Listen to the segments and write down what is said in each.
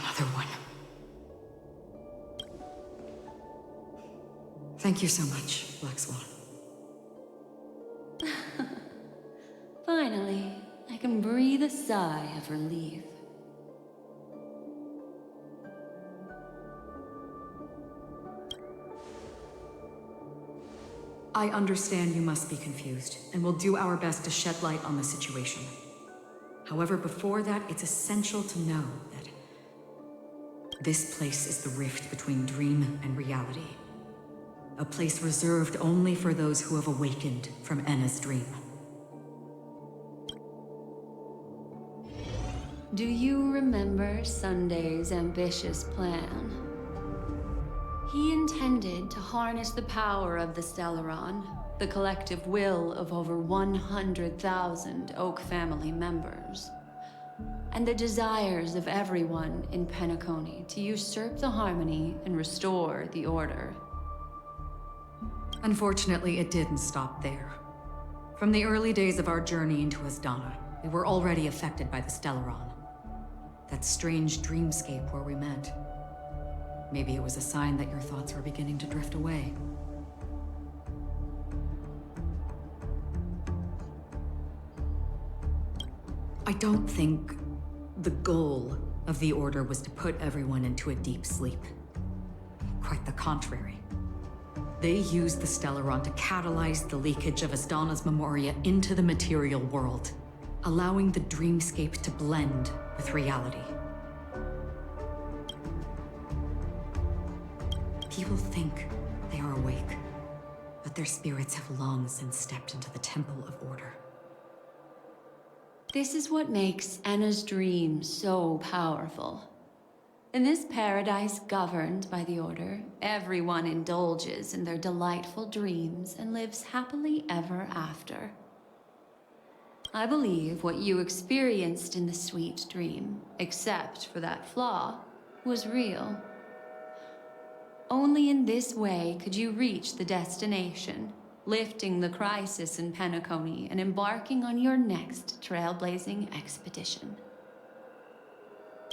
Another one. Thank you so much, Black Swan. Finally, I can breathe a sigh of relief. I understand you must be confused, and will do our best to shed light on the situation. However, before that, it's essential to know that this place is the rift between dream and reality. A place reserved only for those who have awakened from Enna's dream. Do you remember Sunday's ambitious plan? He intended to harness the power of the Stellaron, the collective will of over 100,000 Oak family members, and the desires of everyone in Penacony to usurp the harmony and restore the order. Unfortunately, it didn't stop there. From the early days of our journey into Asdana, we were already affected by the Stellaron. That strange dreamscape where we met. Maybe it was a sign that your thoughts were beginning to drift away. I don't think the goal of the Order was to put everyone into a deep sleep. Quite the contrary. They used the Stellaron to catalyze the leakage of Asdana's memoria into the material world, allowing the dreamscape to blend with reality. People think they are awake, but their spirits have long since stepped into the Temple of Order. This is what makes Enna's dream so powerful. In this paradise governed by the Order, everyone indulges in their delightful dreams and lives happily ever after. I believe what you experienced in the sweet dream, except for that flaw, was real. Only in this way could you reach the destination, lifting the crisis in Penacony and embarking on your next trailblazing expedition.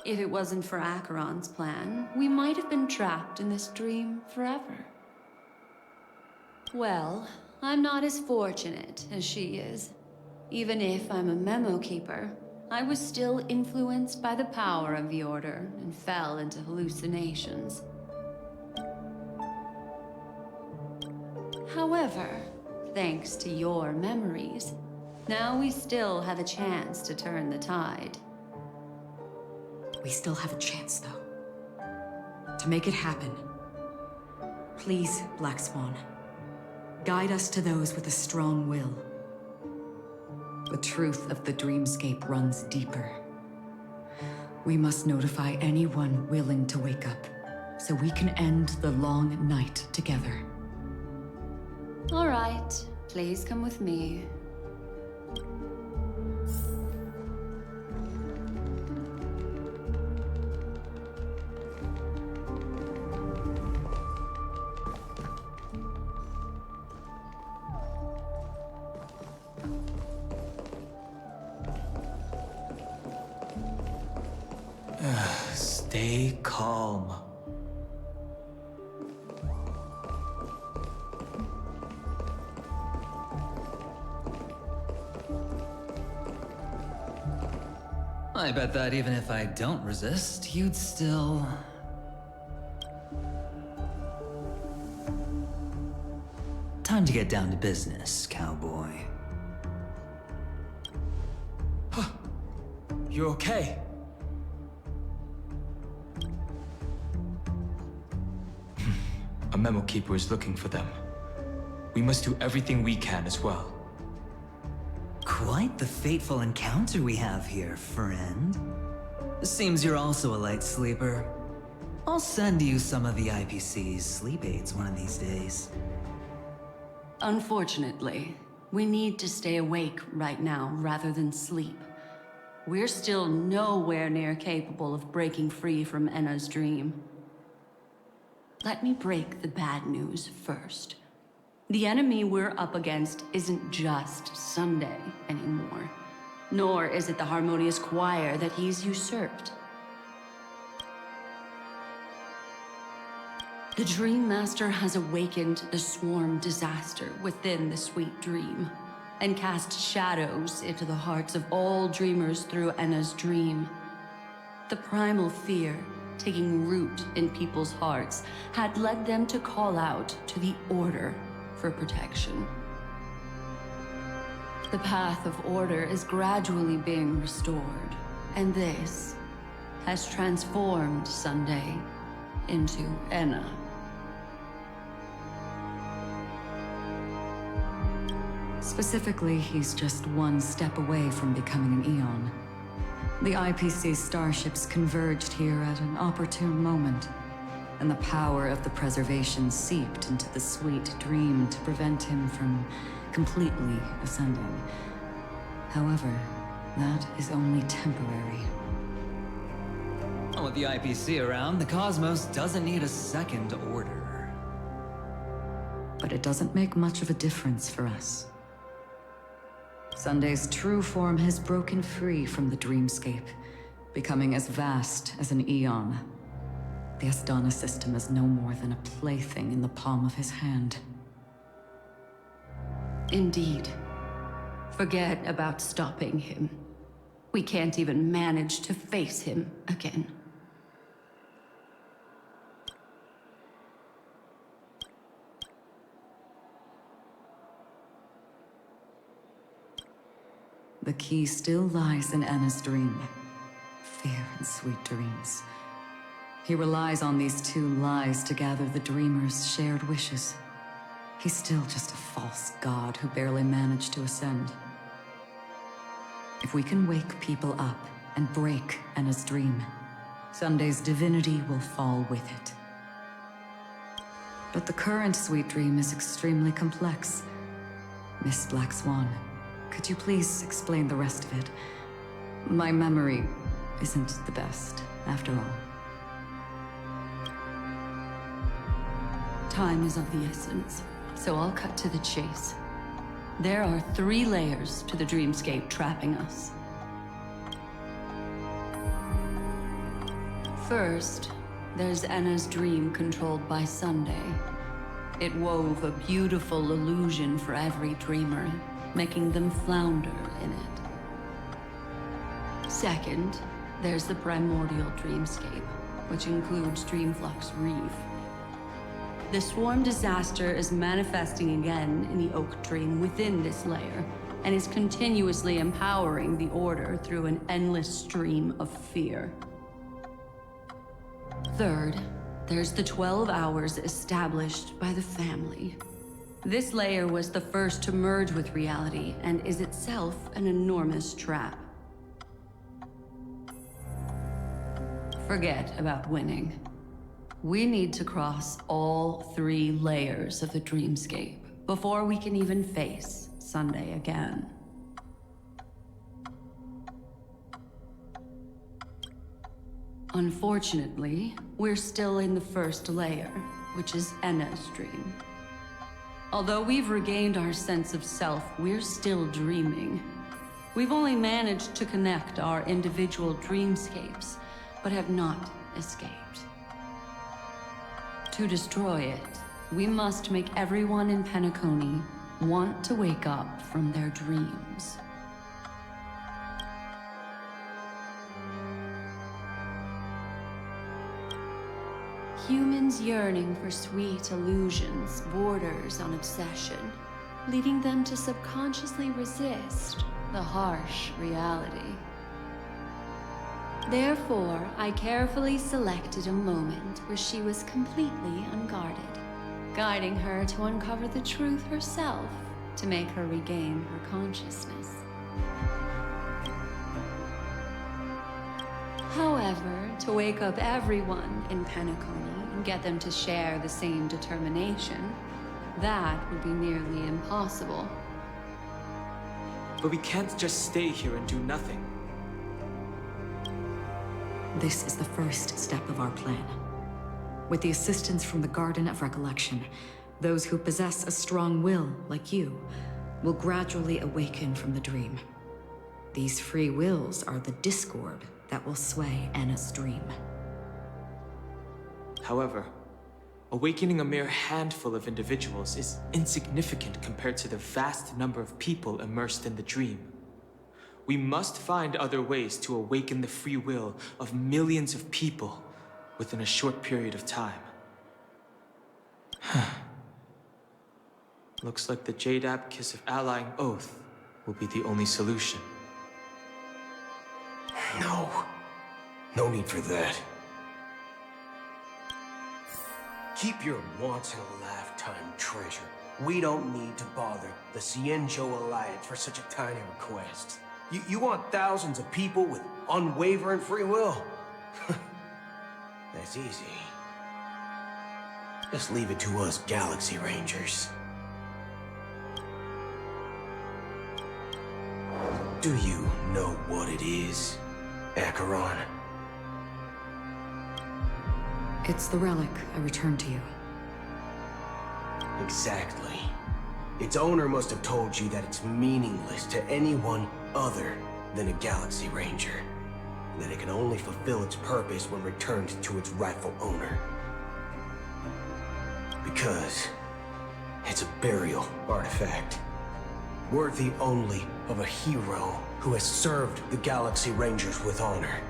If it wasn't for Acheron's plan, we might have been trapped in this dream forever. Well, I'm not as fortunate as she is. Even if I'm a memo keeper, I was still influenced by the power of the Order and fell into hallucinations. However, thanks to your memories, now we still have a chance to turn the tide. We still have a chance, though. To make it happen, please, Black Swan, guide us to those with a strong will. The truth of the dreamscape runs deeper. We must notify anyone willing to wake up, so we can end the long night together. All right, please come with me. Stay calm. I bet that even if I don't resist, you'd still... Time to get down to business, cowboy. You okay? A memo keeper is looking for them. We must do everything we can as well. Quite the fateful encounter we have here, friend. Seems you're also a light sleeper. I'll send you some of the IPC's sleep aids one of these days. Unfortunately, we need to stay awake right now rather than sleep. We're still nowhere near capable of breaking free from Enna's dream. Let me break the bad news first. The enemy we're up against isn't just Sunday anymore, nor is it the harmonious choir that he's usurped. The Dream Master has awakened the swarm disaster within the sweet dream, and cast shadows into the hearts of all dreamers through Enna's dream. The primal fear, taking root in people's hearts, had led them to call out to the Order for protection. The path of order is gradually being restored, and this has transformed Sunday into Enna. Specifically, he's just one step away from becoming an Eon. The IPC starships converged here at an opportune moment, and the power of the preservation seeped into the sweet dream to prevent him from completely ascending. However, that is only temporary. With the IPC around, the cosmos doesn't need a second order. But it doesn't make much of a difference for us. Sunday's true form has broken free from the dreamscape, becoming as vast as an Eon. The Astana system is no more than a plaything in the palm of his hand. Indeed. Forget about stopping him. We can't even manage to face him again. The key still lies in Enna's dream. Fear and sweet dreams. He relies on these two lies to gather the dreamers' shared wishes. He's still just a false god who barely managed to ascend. If we can wake people up and break Enna's dream, Sunday's divinity will fall with it. But the current sweet dream is extremely complex. Miss Black Swan, could you please explain the rest of it? My memory isn't the best, after all. Time is of the essence, so I'll cut to the chase. There are 3 layers to the dreamscape trapping us. First, there's Enna's dream controlled by Sunday. It wove a beautiful illusion for every dreamer, making them flounder in it. Second, there's the primordial dreamscape, which includes Dreamflux Reef. The swarm disaster is manifesting again in the Oak Dream within this layer, and is continuously empowering the Order through an endless stream of fear. Third, there's the 12 hours established by the family. This layer was the first to merge with reality, and is itself an enormous trap. Forget about winning. We need to cross all 3 layers of the dreamscape before we can even face Sunday again. Unfortunately, we're still in the first layer, which is Enna's dream. Although we've regained our sense of self, we're still dreaming. We've only managed to connect our individual dreamscapes, but have not escaped. To destroy it, we must make everyone in Penacony want to wake up from their dreams. Humans yearning for sweet illusions borders on obsession, leading them to subconsciously resist the harsh reality. Therefore, I carefully selected a moment where she was completely unguarded, guiding her to uncover the truth herself to make her regain her consciousness. However, to wake up everyone in Penacony and get them to share the same determination, that would be nearly impossible. But we can't just stay here and do nothing. This is the first step of our plan. With the assistance from the Garden of Recollection, those who possess a strong will, like you, will gradually awaken from the dream. These free wills are the discord that will sway Enna's dream. However, Awakening a mere handful of individuals is insignificant compared to the vast number of people immersed in the dream. We must find other ways to awaken the free will of millions of people within a short period of time. Looks like the Jadab Kiss of Allying Oath will be the only solution. No. No need for that. Keep your once-in-a-lifetime treasure. We don't need to bother the Cienjo Alliance for such a tiny request. You want thousands of people with unwavering free will? That's easy. Just leave it to us Galaxy Rangers. Do you know what it is, Acheron? It's the relic I returned to you. Exactly. Its owner must have told you that it's meaningless to anyone other than a Galaxy Ranger. And that it can only fulfill its purpose when returned to its rightful owner. Because it's a burial artifact. Worthy only of a hero who has served the Galaxy Rangers with honor.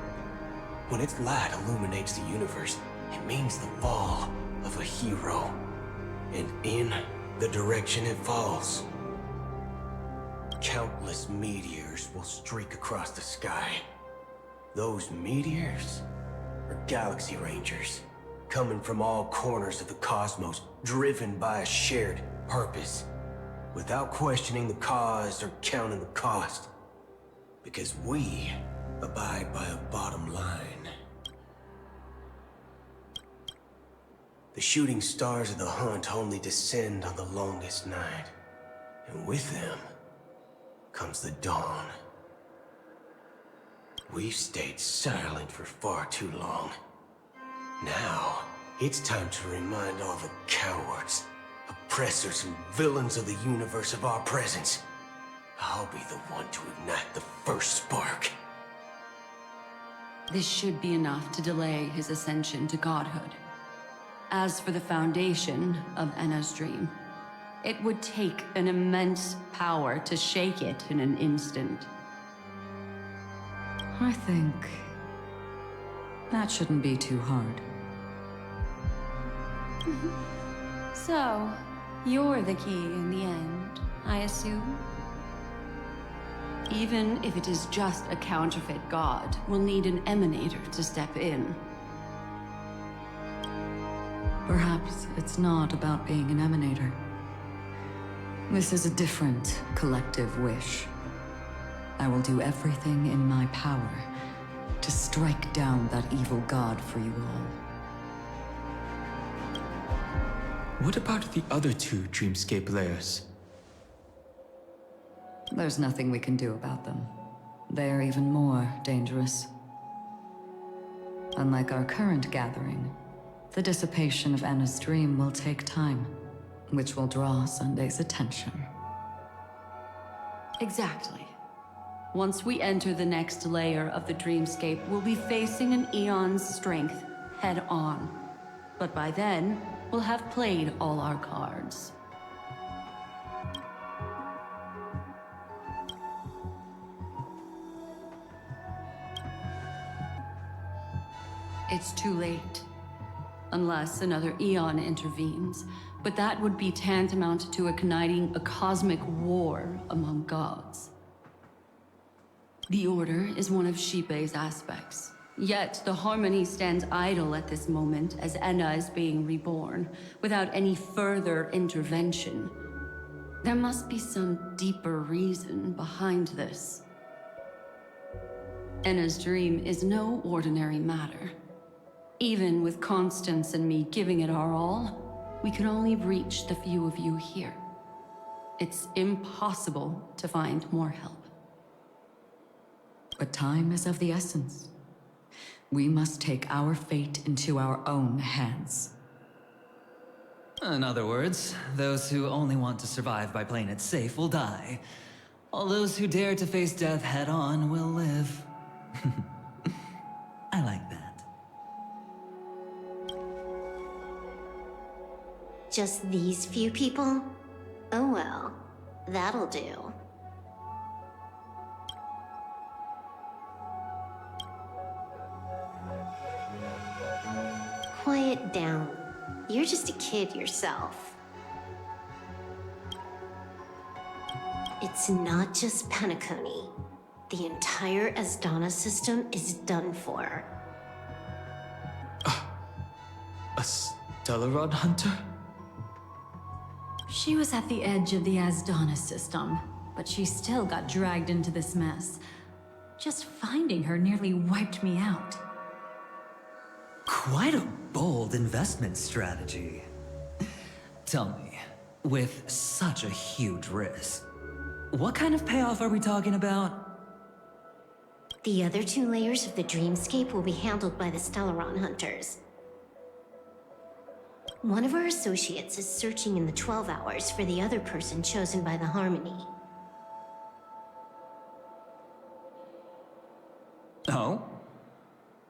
When its light illuminates the universe, it means the fall of a hero. And in the direction it falls, countless meteors will streak across the sky. Those meteors are Galaxy Rangers, coming from all corners of the cosmos, driven by a shared purpose, without questioning the cause or counting the cost. Because we abide by a bottom line. The shooting stars of the hunt only descend on the longest night, and with them comes the dawn. We've stayed silent for far too long. Now, it's time to remind all the cowards, oppressors, and villains of the universe of our presence. I'll be the one to ignite the first spark. This should be enough to delay his ascension to godhood. As for the foundation of Enna's dream, it would take an immense power to shake it in an instant. I think that shouldn't be too hard. So, you're the key in the end, I assume? Even if it is just a counterfeit god, we'll need an emanator to step in. Perhaps it's not about being an emanator. This is a different collective wish. I will do everything in my power to strike down that evil god for you all. What about the other two Dreamscape layers? There's nothing we can do about them. They're even more dangerous. Unlike our current gathering, the dissipation of Anna's dream will take time, which will draw Sunday's attention. Exactly. Once we enter the next layer of the dreamscape, we'll be facing an eon's strength head on. But by then, we'll have played all our cards. It's too late. Unless another eon intervenes, but that would be tantamount to igniting a cosmic war among gods. The Order is one of Xipe's aspects, yet the Harmony stands idle at this moment as Enna is being reborn, without any further intervention. There must be some deeper reason behind this. Enna's dream is no ordinary matter. Even with Constance and me giving it our all, we can only reach the few of you here. It's impossible to find more help. But time is of the essence. We must take our fate into our own hands. In other words, those who only want to survive by playing it safe will die. All those who dare to face death head-on will live. I like that. Just these few people? Oh well, that'll do. Quiet down. You're just a kid yourself. It's not just Penacony. The entire Asdana system is done for. A Stellaron hunter? She was at the edge of the Asdana system, but she still got dragged into this mess. Just finding her nearly wiped me out. Quite a bold investment strategy. Tell me, with such a huge risk, what kind of payoff are we talking about? The other 2 layers of the dreamscape will be handled by the Stellaron hunters. One of our associates is searching in the 12 hours for the other person chosen by the Harmony. Oh?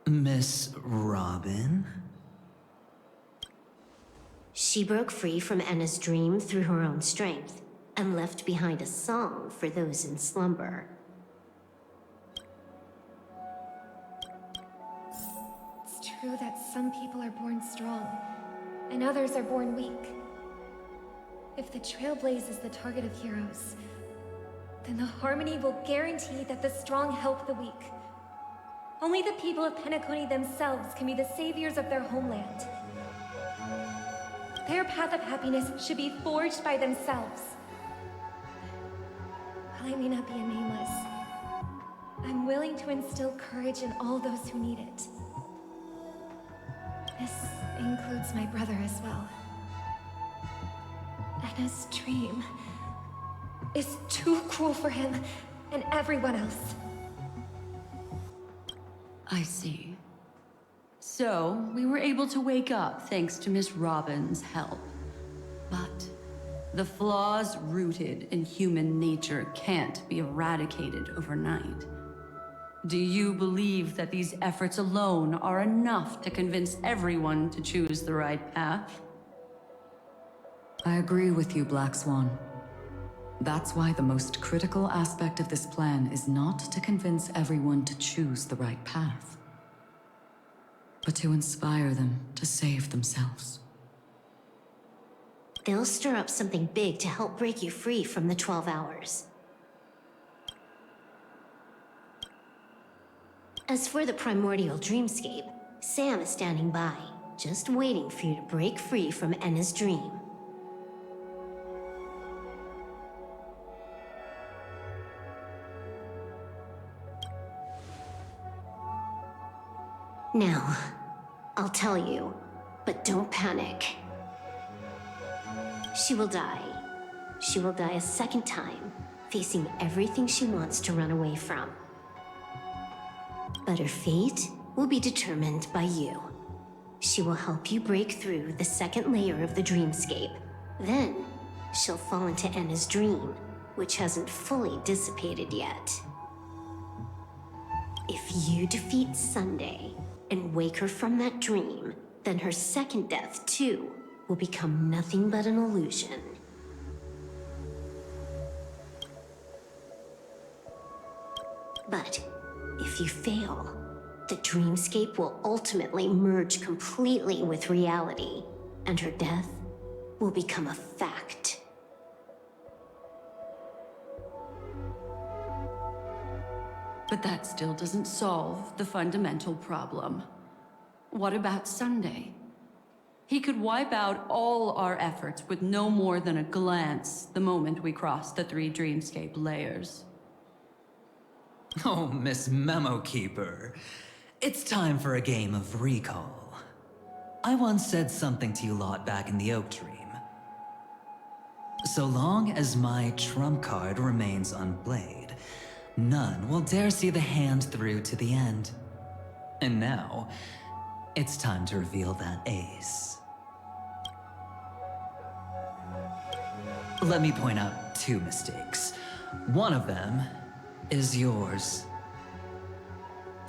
Miss Robin? She broke free from Enna's dream through her own strength, and left behind a song for those in slumber. It's true that some people are born strong, and others are born weak. If the Trailblaze is the target of heroes, then the Harmony will guarantee that the strong help the weak. Only the people of Penacony themselves can be the saviors of their homeland. Their path of happiness should be forged by themselves. While I may not be a nameless, I'm willing to instill courage in all those who need it. This includes my brother as well. Enna's dream is too cruel for him and everyone else. I see. So, we were able to wake up thanks to Miss Robin's help. But the flaws rooted in human nature can't be eradicated overnight. Do you believe that these efforts alone are enough to convince everyone to choose the right path? I agree with you, Black Swan. That's why the most critical aspect of this plan is not to convince everyone to choose the right path, but to inspire them to save themselves. They'll stir up something big to help break you free from the 12 hours. As for the primordial dreamscape, Sam is standing by, just waiting for you to break free from Enna's dream. Now, I'll tell you, but don't panic. She will die. She will die a second time, facing everything she wants to run away from. But her fate will be determined by you. She will help you break through the second layer of the dreamscape. Then, she'll fall into Enna's dream, which hasn't fully dissipated yet. If you defeat Sunday and wake her from that dream, then her second death, too, will become nothing but an illusion. But if you fail, the dreamscape will ultimately merge completely with reality, and her death will become a fact. But that still doesn't solve the fundamental problem. What about Sunday? He could wipe out all our efforts with no more than a glance the moment we cross the 3 dreamscape layers. Oh, Miss Memo Keeper. It's time for a game of recall. I once said something to you lot back in the Oak Dream. So long as my trump card remains unplayed, none will dare see the hand through to the end. And now, it's time to reveal that ace. Let me point out 2 mistakes. One of them is yours.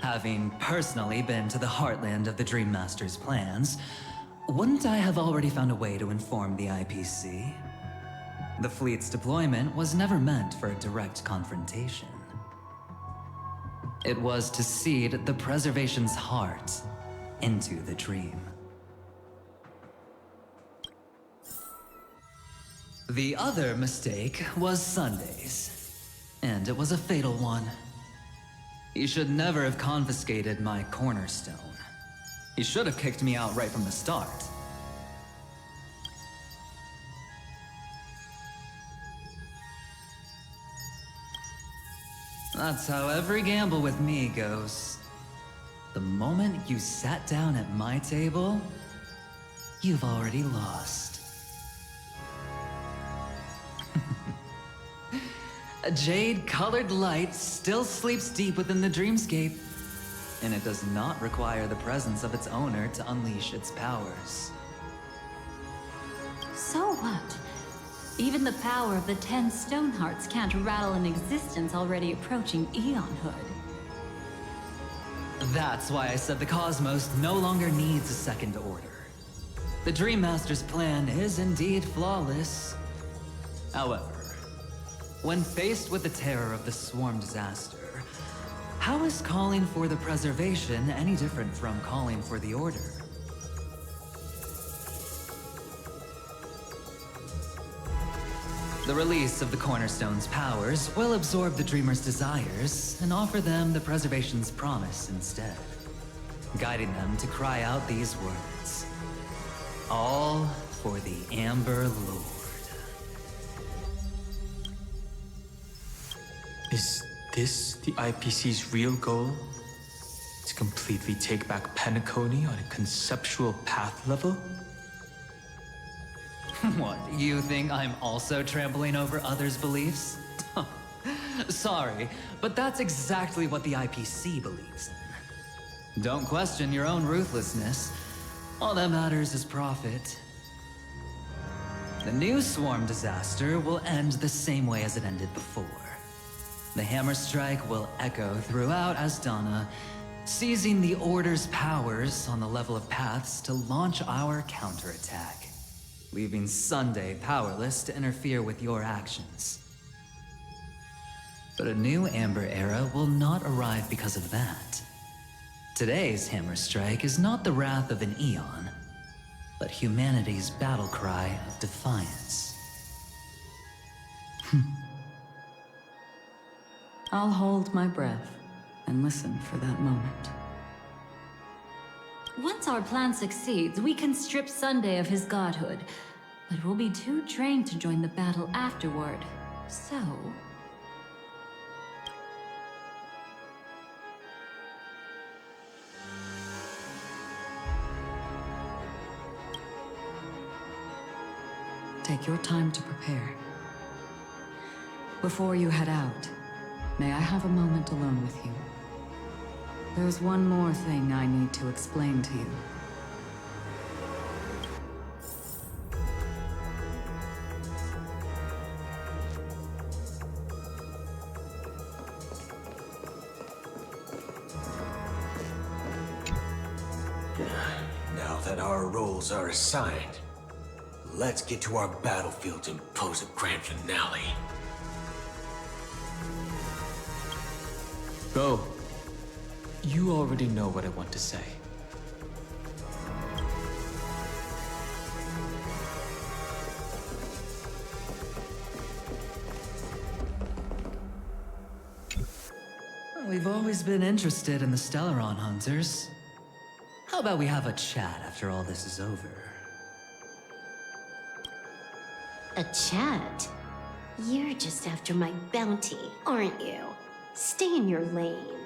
Having personally been to the heartland of the Dream Master's plans, Wouldn't I have already found a way to inform the IPC? The fleet's deployment was never meant for a direct confrontation. It was to seed the Preservation's heart into the dream. The other mistake was Sundays, and it was a fatal one. He should never have confiscated my cornerstone. He should have kicked me out right from the start. That's how every gamble with me goes. The moment you sat down at my table, you've already lost. A jade-colored light still sleeps deep within the dreamscape, and it does not require the presence of its owner to unleash its powers. So what? Even the power of the 10 Stonehearts can't rattle an existence already approaching eonhood. That's why I said the cosmos no longer needs a second order. The Dream Master's plan is indeed flawless. However, when faced with the terror of the swarm disaster, how is calling for the preservation any different from calling for the order? The release of the Cornerstone's powers will absorb the Dreamer's desires and offer them the Preservation's promise instead, guiding them to cry out these words: all for the Amber Lord. Is this the IPC's real goal? To completely take back Penacony on a conceptual path level? What, you think I'm also trampling over others' beliefs? Sorry, but that's exactly what the IPC believes in. Don't question your own ruthlessness. All that matters is profit. The new swarm disaster will end the same way as it ended before. The hammer strike will echo throughout Asdana, seizing the Order's powers on the level of paths to launch our counterattack, leaving Sunday powerless to interfere with your actions. But a new Amber Era will not arrive because of that. Today's hammer strike is not the wrath of an eon, but humanity's battle cry of defiance. I'll hold my breath and listen for that moment. Once our plan succeeds, we can strip Sunday of his godhood, but we'll be too drained to join the battle afterward. So... Take your time to prepare. Before you head out, may I have a moment alone with you? There's one more thing I need to explain to you. Now that our roles are assigned, let's get to our battlefields and pose a grand finale. Go. You already know what I want to say. We've always been interested in the Stellaron Hunters. How about we have a chat after all this is over? A chat? You're just after my bounty, aren't you? Stay in your lane.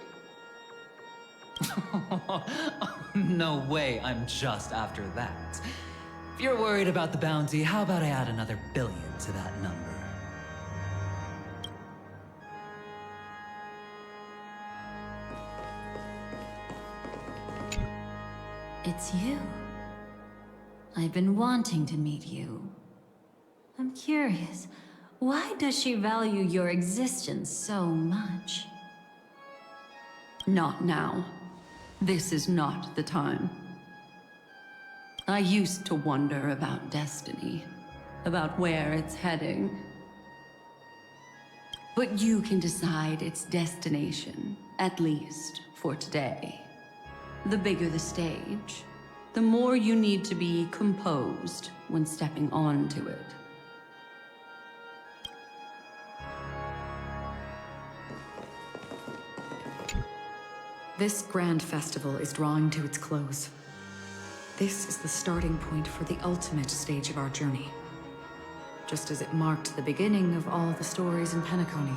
No way I'm just after that. If you're worried about the bounty, how about I add another billion to that number? it's you. I've been wanting to meet you. I'm curious, why does she value your existence so much? Not now. This is not the time. I used to wonder about destiny, about where it's heading. But you can decide its destination, at least for today. The bigger the stage, the more you need to be composed when stepping onto it. This grand festival is drawing to its close. This is the starting point for the ultimate stage of our journey. Just as it marked the beginning of all the stories in Penacony.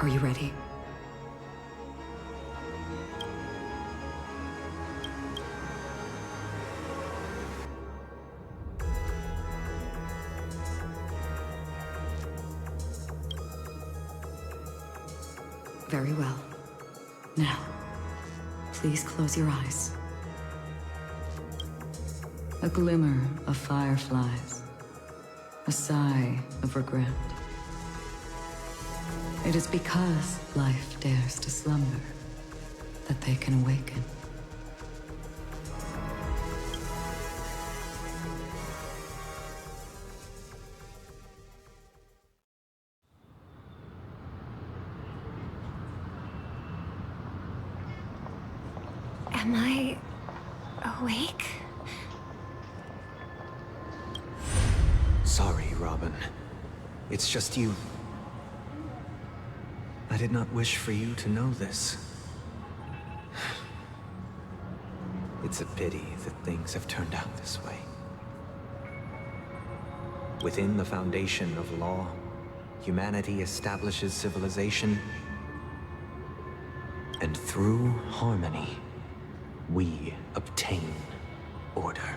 Are you ready? Very well. Now, please close your eyes. A glimmer of fireflies. A sigh of regret. It is because life dares to slumber that they can awaken. Am I awake? Sorry, Robin. It's just you. I did not wish for you to know this. It's a pity that things have turned out this way. Within the foundation of law, humanity establishes civilization, and through harmony, we obtain order.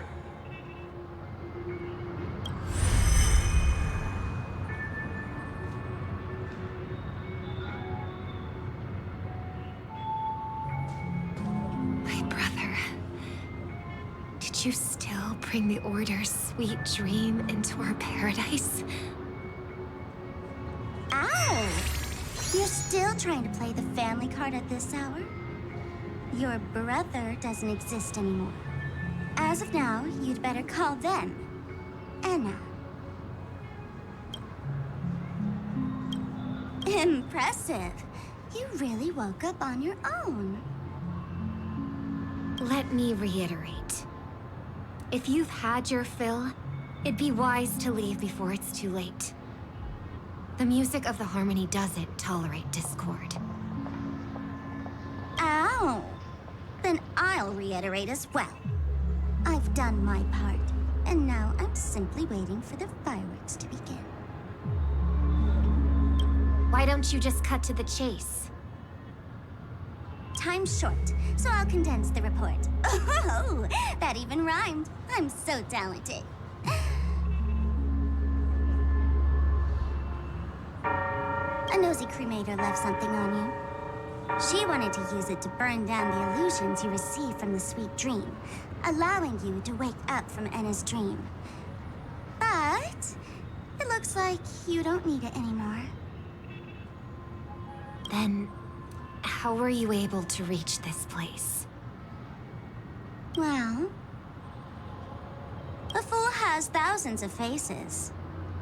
My brother. Did you still bring the Order's sweet dream into our paradise? Ow! You're still trying to play the family card at this hour? Your brother doesn't exist anymore. As of now, you'd better call them Anna. Impressive. You really woke up on your own. Let me reiterate. If you've had your fill, it'd be wise to leave before it's too late. The music of the Harmony doesn't tolerate discord. Ow! Then I'll reiterate as well. I've done my part, and now I'm simply waiting for the fireworks to begin. Why don't you just cut to the chase? Time's short, so I'll condense the report. Oh, that even rhymed. I'm so talented. A nosy cremator left something on you. She wanted to use it to burn down the illusions you received from the sweet dream, allowing you to wake up from Enna's dream. But it looks like you don't need it anymore. Then, how were you able to reach this place? Well, a fool has thousands of faces.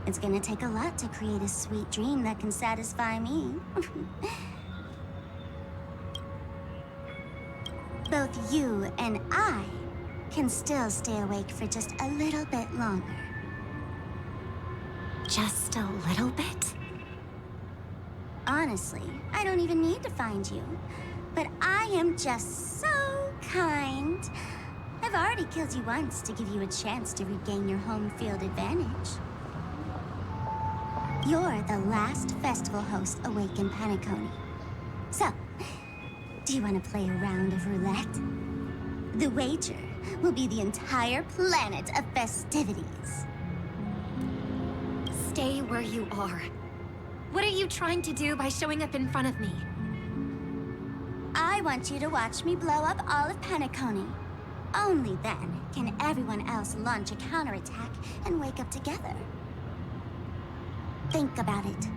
It's gonna take a lot to create a sweet dream that can satisfy me. Both you and I can still stay awake for just a little bit longer. Just a little bit? Honestly, I don't even need to find you. But I am just so kind. I've already killed you once to give you a chance to regain your home field advantage. You're the last festival host awake in Penacony. So, do you want to play a round of roulette? The wager will be the entire planet of festivities. Stay where you are. What are you trying to do by showing up in front of me? I want you to watch me blow up all of Penacony. Only then can everyone else launch a counterattack and wake up together. Think about it.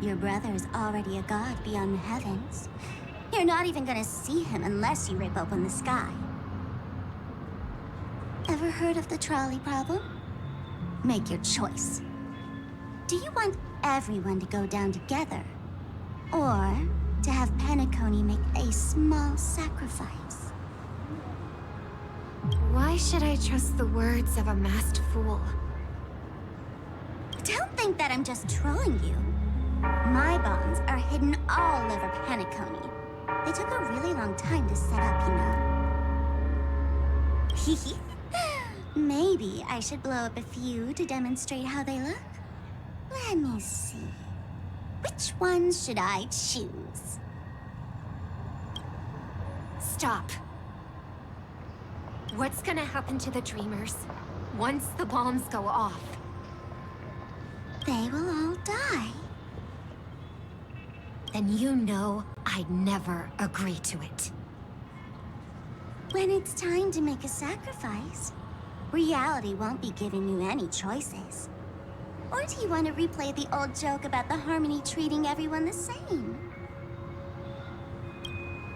Your brother is already a god beyond the heavens. You're not even gonna see him unless you rip open the sky. Ever heard of the trolley problem? Make your choice. Do you want everyone to go down together? Or to have Penacony make a small sacrifice? Why should I trust the words of a masked fool? Don't think that I'm just trolling you. My bonds are hidden all over Penacony. They took a really long time to set up, you know. Maybe I should blow up a few to demonstrate how they look? Let me see. Which ones should I choose? Stop. What's gonna happen to the Dreamers once the bombs go off? They will all die. Then you know I'd never agree to it. When it's time to make a sacrifice, reality won't be giving you any choices. Or do you want to replay the old joke about the Harmony treating everyone the same?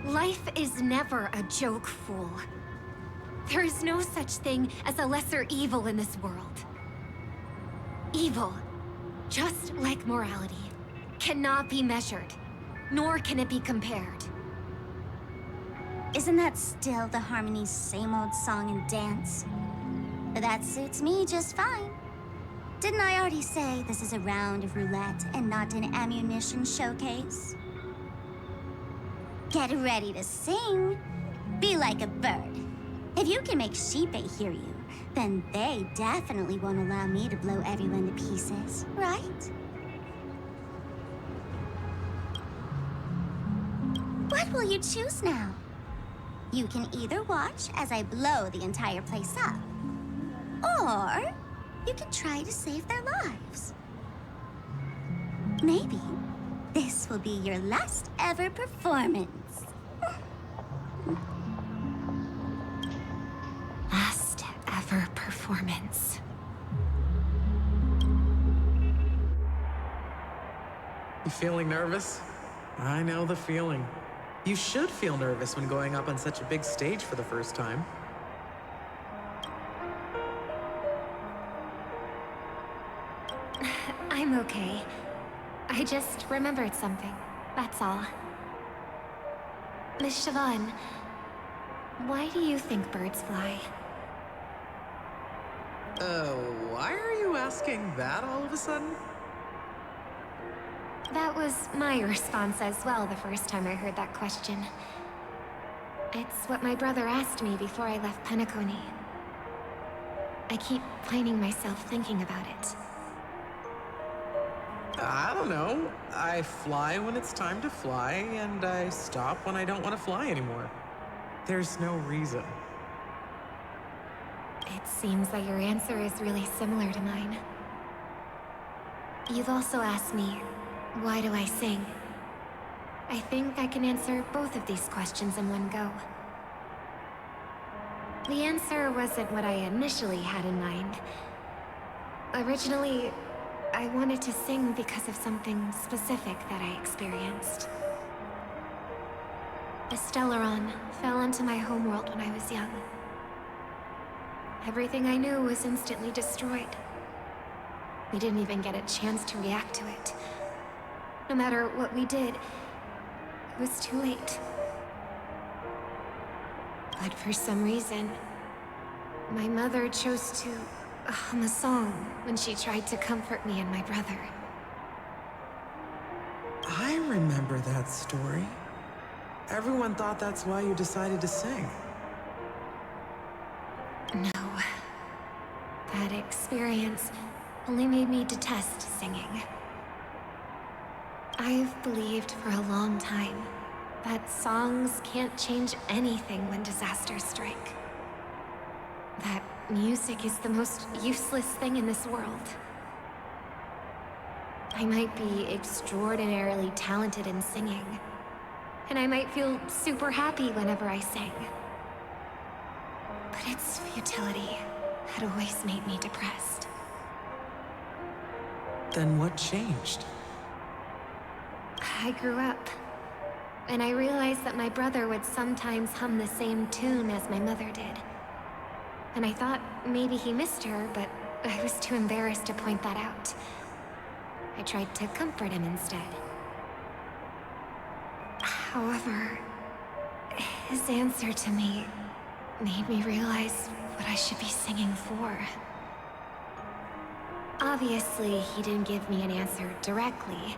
Life is never a joke, fool. There is no such thing as a lesser evil in this world. Evil, just like morality, cannot be measured, nor can it be compared. Isn't that still the Harmony's same old song and dance? That suits me just fine. Didn't I already say this is a round of roulette and not an ammunition showcase? Get ready to sing. Be like a bird. If you can make Sheepei hear you, then they definitely won't allow me to blow everyone to pieces, right? What will you choose now? You can either watch as I blow the entire place up, or you can try to save their lives. Maybe this will be your last ever performance. Last ever performance. You feeling nervous? I know the feeling. You should feel nervous when going up on such a big stage for the first time. I'm okay. I just remembered something, that's all. Miss Siobhan, why do you think birds fly? Why are you asking that all of a sudden? That was my response as well the first time I heard that question. It's what my brother asked me before I left Penacony. I keep finding myself thinking about it. I don't know. I fly when it's time to fly, and I stop when I don't want to fly anymore. There's no reason. It seems that your answer is really similar to mine. You've also asked me, why do I sing? I think I can answer both of these questions in one go. The answer wasn't what I initially had in mind. Originally, I wanted to sing because of something specific that I experienced. The Stellaron fell into my homeworld when I was young. Everything I knew was instantly destroyed. We didn't even get a chance to react to it. No matter what we did, it was too late. But for some reason, my mother chose to hum a song when she tried to comfort me and my brother. I remember that story. Everyone thought that's why you decided to sing. No. That experience only made me detest singing. I've believed for a long time that songs can't change anything when disasters strike. That music is the most useless thing in this world. I might be extraordinarily talented in singing, and I might feel super happy whenever I sing. But its futility had always made me depressed. Then what changed? I grew up, and I realized that my brother would sometimes hum the same tune as my mother did. and I thought maybe he missed her, but I was too embarrassed to point that out. I tried to comfort him instead. However, his answer to me made me realize what I should be singing for. Obviously, he didn't give me an answer directly,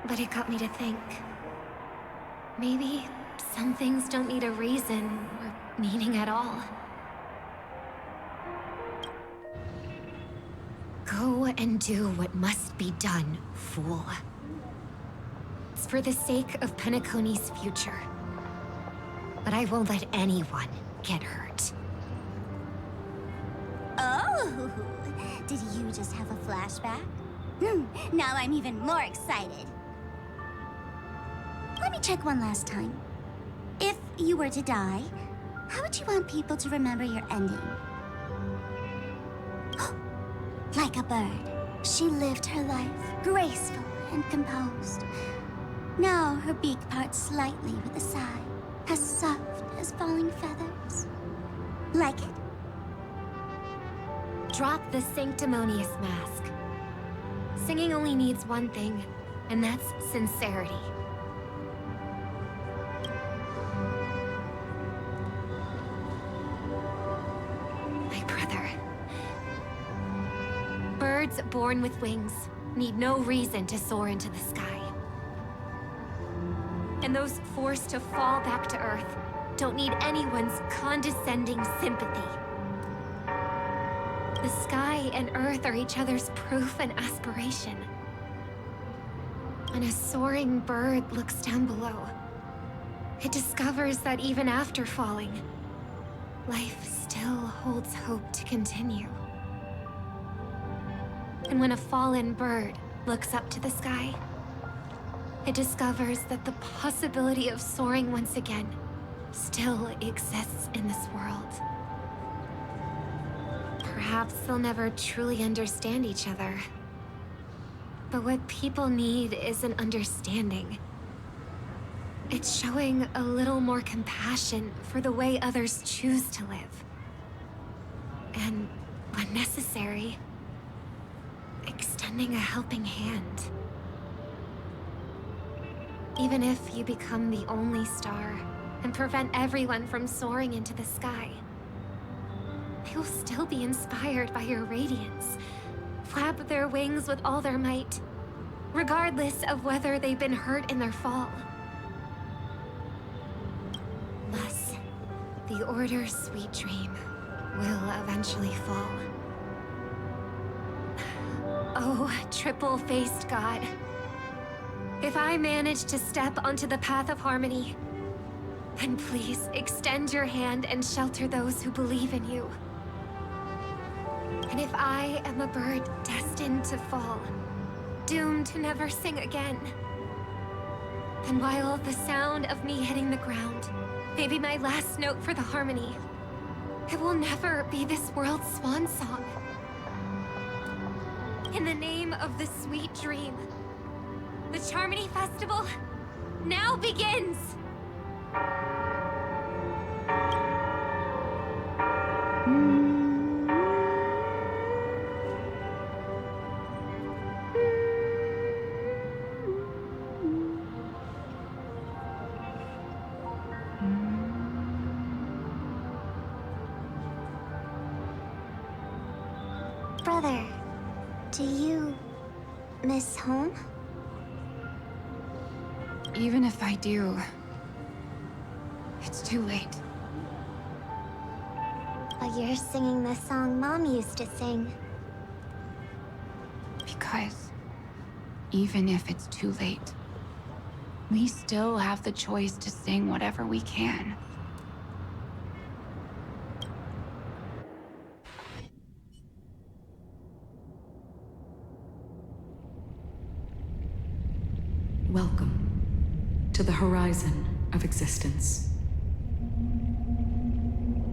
but it got me to think. Maybe some things don't need a reason or meaning at all. Go and do what must be done, fool. It's for the sake of Penacony's future. But I won't let anyone get hurt. Oh, did you just have a flashback? Now I'm even more excited. Let me check one last time. If you were to die, how would you want people to remember your ending? Like a bird, she lived her life, graceful and composed. Now her beak parts slightly with a sigh, as soft as falling feathers. Like it? Drop the sanctimonious mask. Singing only needs one thing, and that's sincerity. My brother. Birds born with wings need no reason to soar into the sky. And those forced to fall back to Earth don't need anyone's condescending sympathy. The sky and Earth are each other's proof and aspiration. When a soaring bird looks down below, it discovers that even after falling, life still holds hope to continue. And when a fallen bird looks up to the sky, it discovers that the possibility of soaring once again still exists in this world. Perhaps they'll never truly understand each other. But what people need is an understanding. It's showing a little more compassion for the way others choose to live. And, when necessary, extending a helping hand. Even if you become the only star and prevent everyone from soaring into the sky, they will still be inspired by your radiance, flap their wings with all their might, regardless of whether they've been hurt in their fall. Thus, the Order's sweet dream will eventually fall. Oh, triple-faced god. If I manage to step onto the path of harmony, then please extend your hand and shelter those who believe in you. And if I am a bird destined to fall, doomed to never sing again, then while the sound of me hitting the ground may be my last note for the harmony, it will never be this world's swan song. In the name of the sweet dream, the Charmony Festival now begins! Brother, do you miss home? Even if I do, it's too late. But you're singing the song Mom used to sing. Because even if it's too late, we still have the choice to sing whatever we can. Welcome to the horizon of existence.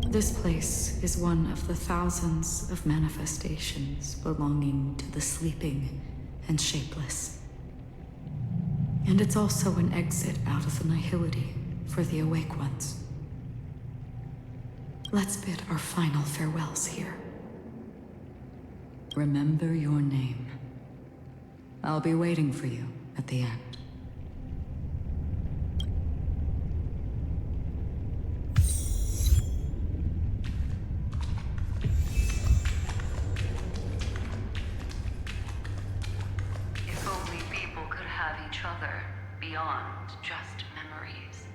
This place is one of the thousands of manifestations belonging to the sleeping and shapeless. And it's also an exit out of the nihility for the awake ones. Let's bid our final farewells here. Remember your name. I'll be waiting for you at the end. If only people could have each other beyond just memories.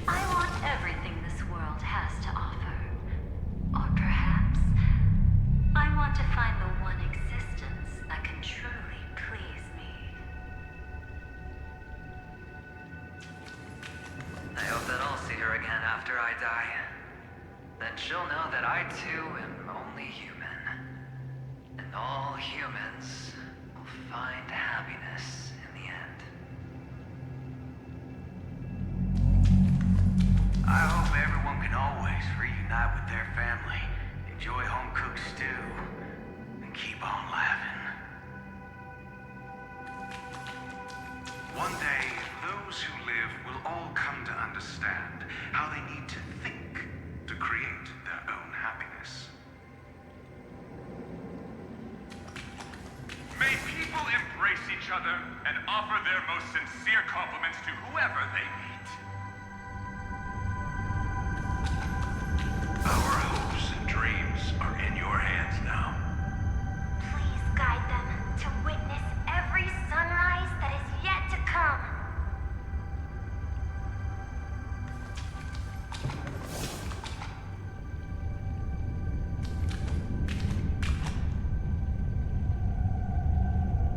I want everything this world has to offer. Or perhaps I want to find the one existence that can truly please me. I hope that I'll see her again after I die. Then she'll know that I too am only human. And all humans will find happiness in the end. I hope everyone can always reunite with their family, enjoy home-cooked stew, and keep on laughing. One day, those who live will all come to understand how they need to think to create their own happiness. May people embrace each other and offer their most sincere compliments to whoever they meet. Our hopes and dreams are in your hands now. Please guide them to witness every sunrise that is yet to come.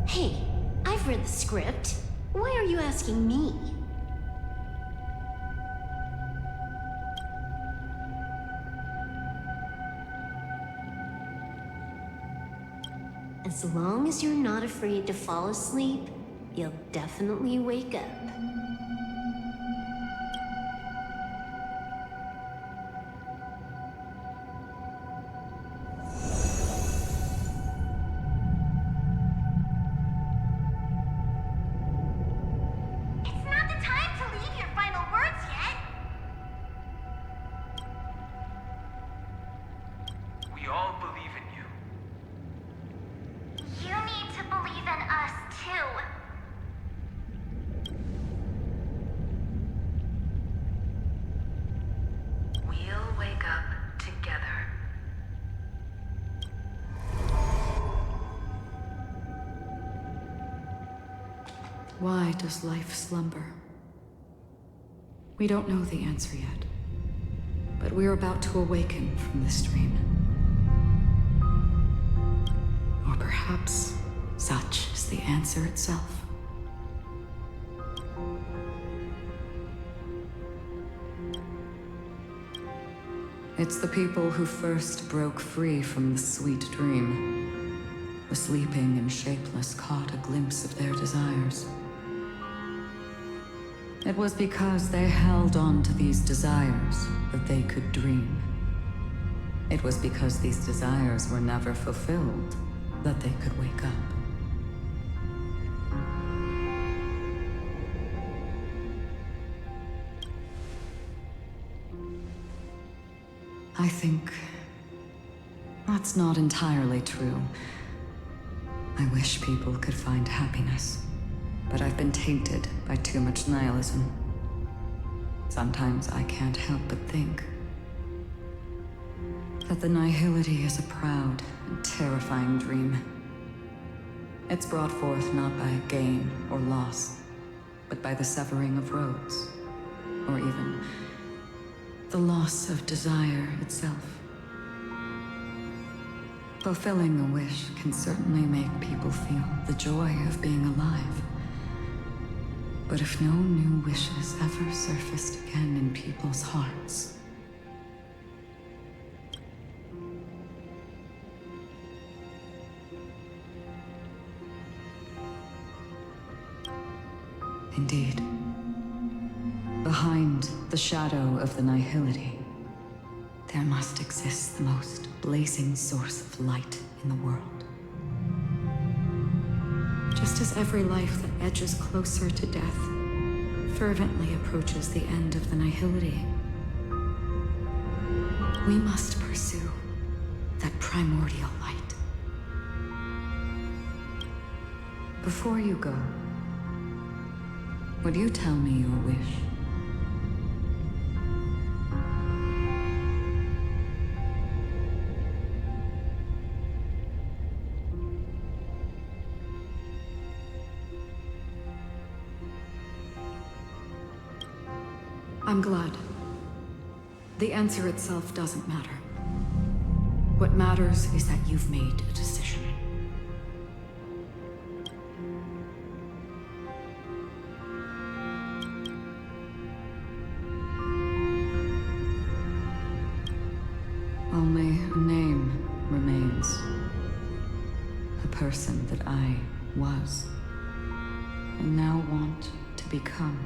Hey, I've read the script. Why are you asking me? As long as you're not afraid to fall asleep, you'll definitely wake up. It's not the time to leave your final words yet. We all believe in you. You need to believe in us, too. We'll wake up together. Why does life slumber? We don't know the answer yet, but we're about to awaken from this dream. Or perhaps such is the answer itself. It's the people who first broke free from the sweet dream. The sleeping and shapeless caught a glimpse of their desires. It was because they held on to these desires that they could dream. It was because these desires were never fulfilled that they could wake up. I think that's not entirely true. I wish people could find happiness, but I've been tainted by too much nihilism. Sometimes I can't help but think that the nihility is a proud and terrifying dream. It's brought forth not by gain or loss, but by the severing of roads, or even the loss of desire itself. Fulfilling a wish can certainly make people feel the joy of being alive. But if no new wishes ever surfaced again in people's hearts, indeed, behind the shadow of the nihility, there must exist the most blazing source of light in the world. Just as every life that edges closer to death fervently approaches the end of the Nihility. We must pursue that primordial light. Before you go, would you tell me your wish? I'm glad. The answer itself doesn't matter. What matters is that you've made a decision. Only a name remains. A person that I was, and now want to become.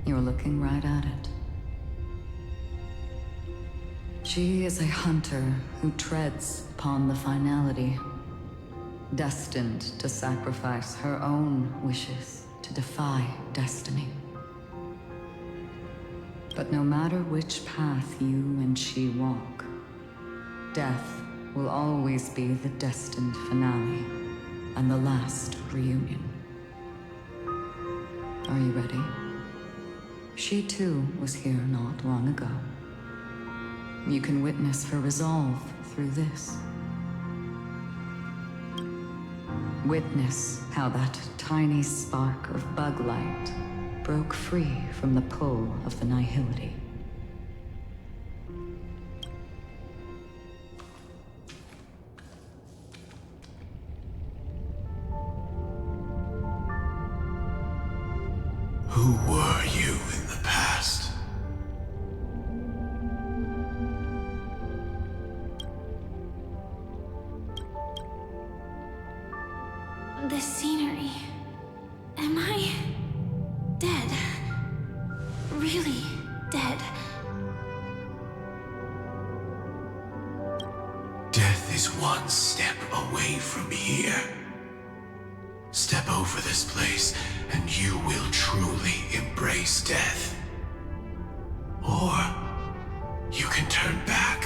You're looking right at it. She is a hunter who treads upon the finality, destined to sacrifice her own wishes to defy destiny. But no matter which path you and she walk, death will always be the destined finale and the last reunion. Are you ready? She too was here not long ago. You can witness her resolve through this. Witness how that tiny spark of bug light broke free from the pull of the Nihility. Who were you in the past? The scenery. Am I dead? Really dead? Death is one step away from here. Step over this place, and you will truly embrace death. Or you can turn back.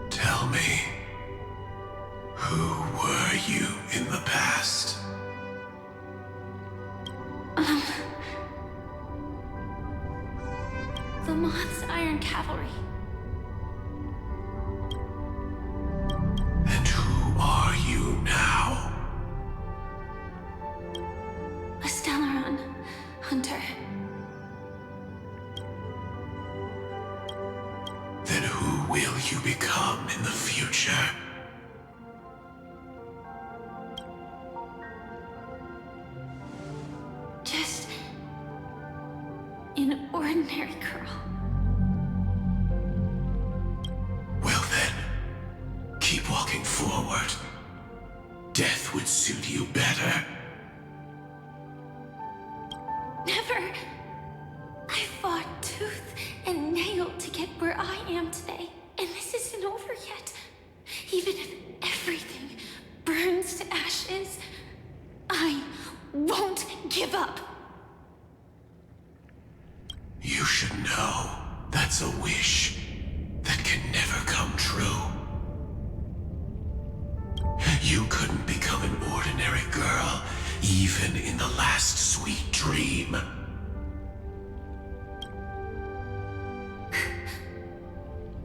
Tell me, who were you in the past? The Moth's Iron Cavalry. And who are you now? A Stellaron hunter. Then who will you become in the future? Just an ordinary girl. Well then, keep walking forward. Death would suit you better. Never. I fought tooth and nail to get where I am today, and this isn't over yet. Even if everything burns to ashes, I won't give up. You should know that's a wish that can never come true. You couldn't become an ordinary girl, even in the last sweet dream.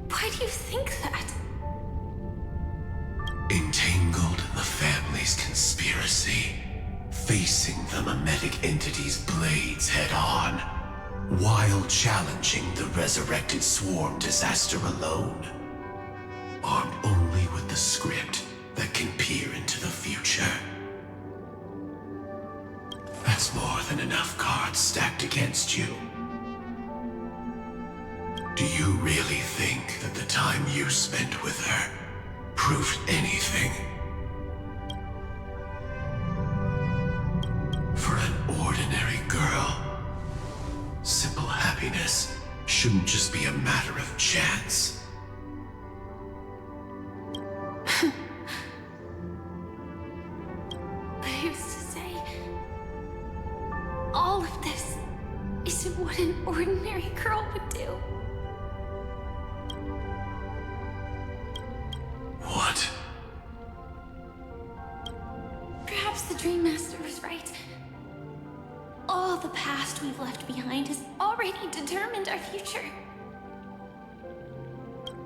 Why do you think that? Entangled in the family's conspiracy, facing the mimetic entity's blades head-on, while challenging the resurrected swarm disaster alone. Armed only with the script that can peer into the future. That's more than enough cards stacked against you. Do you really think that the time you spent with her proved anything? For an ordinary girl, simple habits happiness shouldn't just be a matter of chance. But who's to say all of this isn't what an ordinary girl would do? What? Perhaps the Dream Master was right. All the past we've left behind has already determined our future.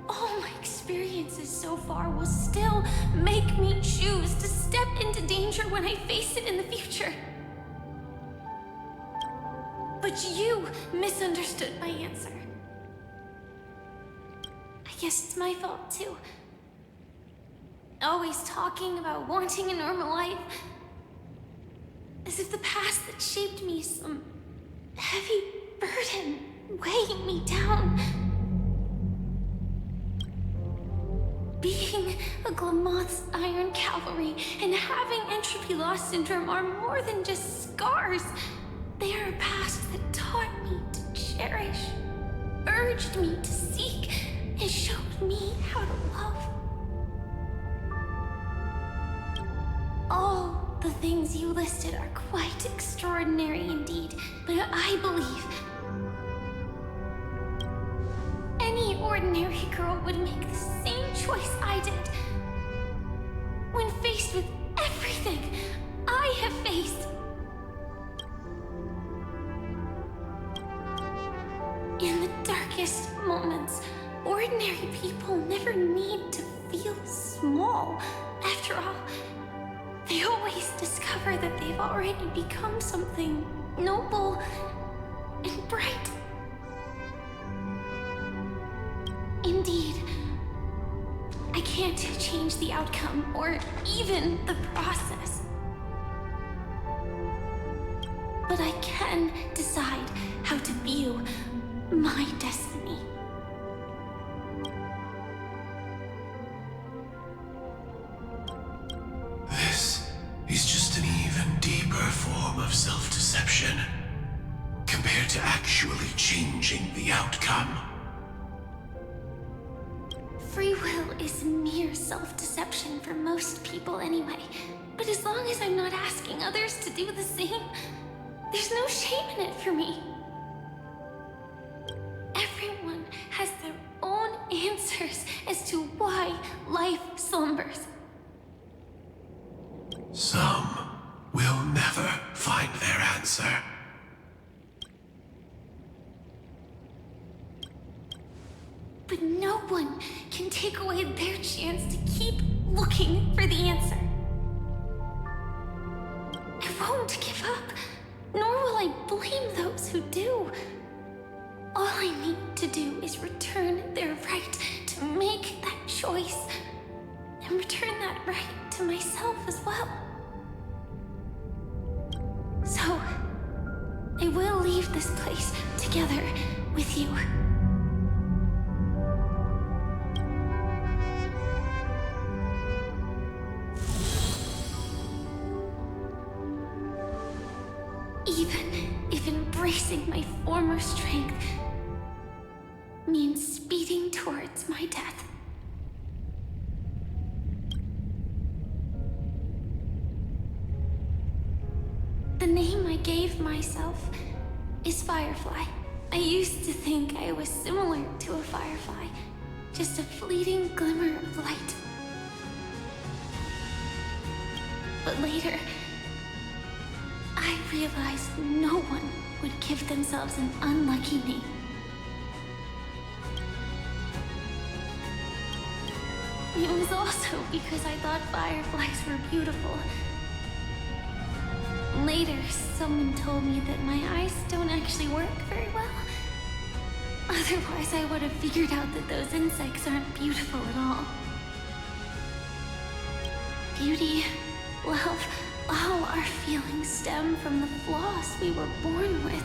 All my experiences so far will still make me choose to step into danger when I face it in the future. But you misunderstood my answer. I guess it's my fault too. Always talking about wanting a normal life. As if the past that shaped me is some heavy burden weighing me down. Being a Glamoth's Iron Cavalry and having Entropy Loss Syndrome are more than just scars. They are a past that taught me to cherish, urged me to seek, and showed me how to love. All the things you listed are quite extraordinary indeed, but I believe any ordinary girl would make the same choice I did. When faced with everything I have faced. In the darkest moments, ordinary people never need to feel small. After all, they always discover that they've already become something noble and bright. Indeed, I can't change the outcome or even the process. But I can decide how to view my destiny. This is just an even deeper form of self-deception compared to actually changing the outcome. Free will is mere self-deception for most people anyway. But as long as I'm not asking others to do the same, there's no shame in it for me. Everyone has their own answers as to why life slumbers. Some will never find their answer. But no one can take away their chance to keep looking for the answer. I won't give up, nor will I blame those who do. All I need to do is return their right to make that choice, and return that right to myself as well. So, I will leave this place together with you. Even if embracing my former strength means speeding towards my death. The name I gave myself is Firefly. I used to think I was similar to a firefly, just a fleeting glimmer of light. But later, I realized no one would give themselves an unlucky name. It was also because I thought fireflies were beautiful. Later, someone told me that my eyes don't actually work very well. Otherwise, I would have figured out that those insects aren't beautiful at all. Beauty, love, all our feelings stem from the flaws we were born with.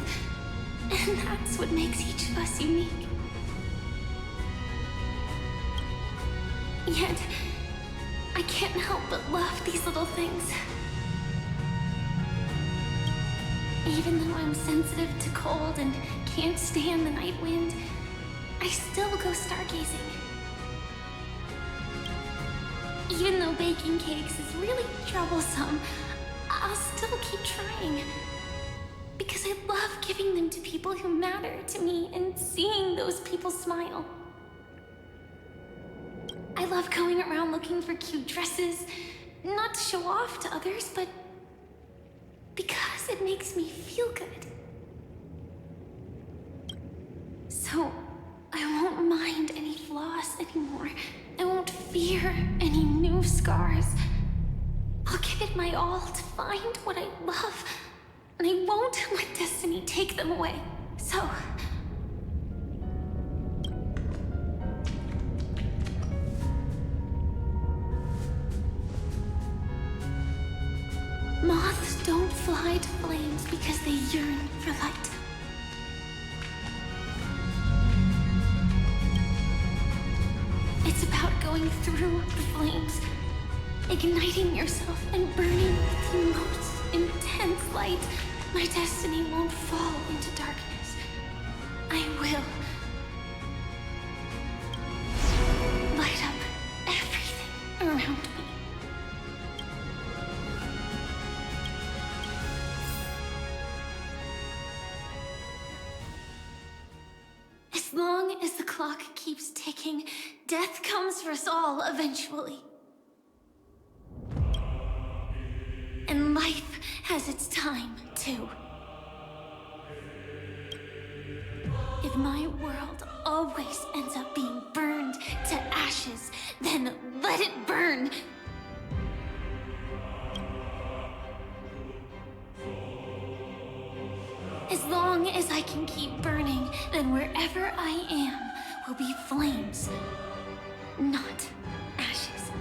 And that's what makes each of us unique. Yet, I can't help but love these little things. Even though I'm sensitive to cold and can't stand the night wind, I still go stargazing. Even though baking cakes is really troublesome, I'll still keep trying. Because I love giving them to people who matter to me and seeing those people smile. I love going around looking for cute dresses, not to show off to others, but because it makes me feel good. So, I won't mind any flaws anymore. I won't fear any new scars. I'll give it my all to find what I love, and I won't let destiny take them away. So... moths don't fly to flames because they yearn for light. It's about going through the flames, igniting yourself and burning with the most intense light. My destiny won't fall into darkness. I will light up everything around me. As long as the clock keeps ticking, death comes for us all eventually. And life has its time, too. If my world always ends up being burned to ashes, then let it burn! As long as I can keep burning, then wherever I am will be flames, not ashes.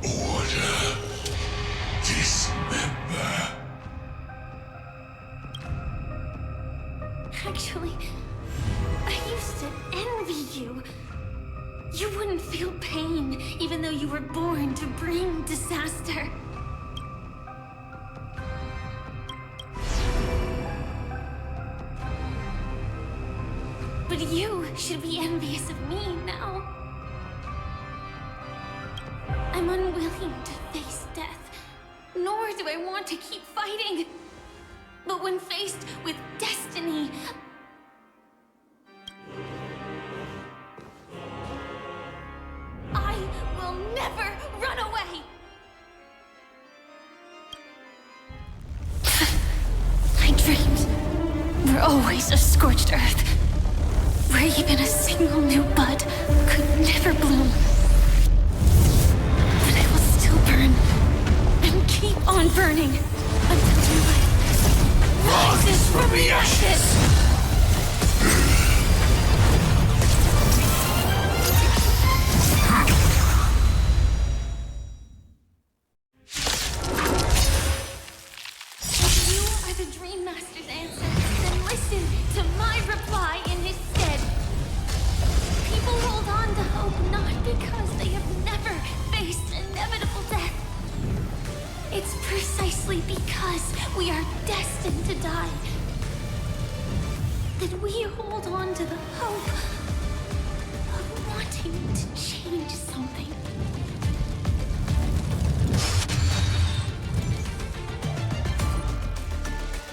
Order. Dismember. Actually, I used to envy you. You wouldn't feel pain, even though you were born to bring disaster. But you should be envious of me now. I'm unwilling to face death, nor do I want to keep fighting. But when faced with destiny, I will never run away! My dreams were always a scorched earth, where even a single new bud could never bloom. But I will still burn, and keep on burning, until new life rises from the ashes! If you are the Dream Master's answer, then listen to my reply in his stead. People hold on to hope not because they have never faced inevitable death. It's precisely because we are destined to die that we hold on to the hope of wanting to change something.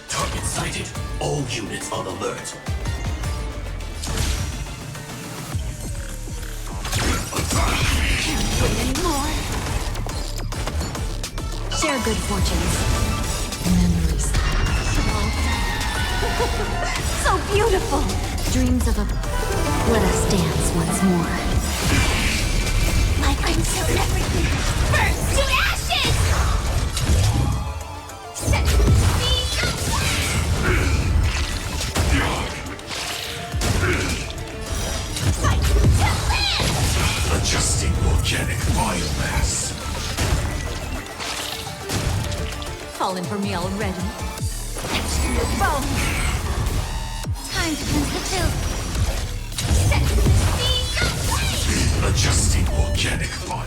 Target sighted. All units on alert. Can't wait anymore. Share good fortunes. Memories. So beautiful! Dreams of a... Let us dance once more. Like until everything burns to ashes! Set me fight to live! Adjusting organic biomass. Falling for me already? Texture your bones! Time to cleanse the filth! Set me Adjusting organic biomass.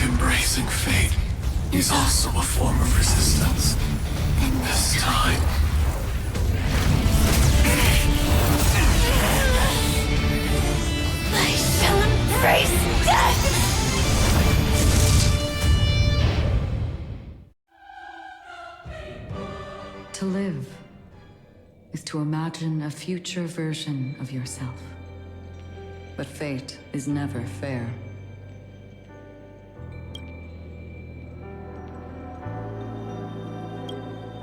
If embracing fate is also a form of resistance, this time... I shall embrace death! To live is to imagine a future version of yourself. But fate is never fair.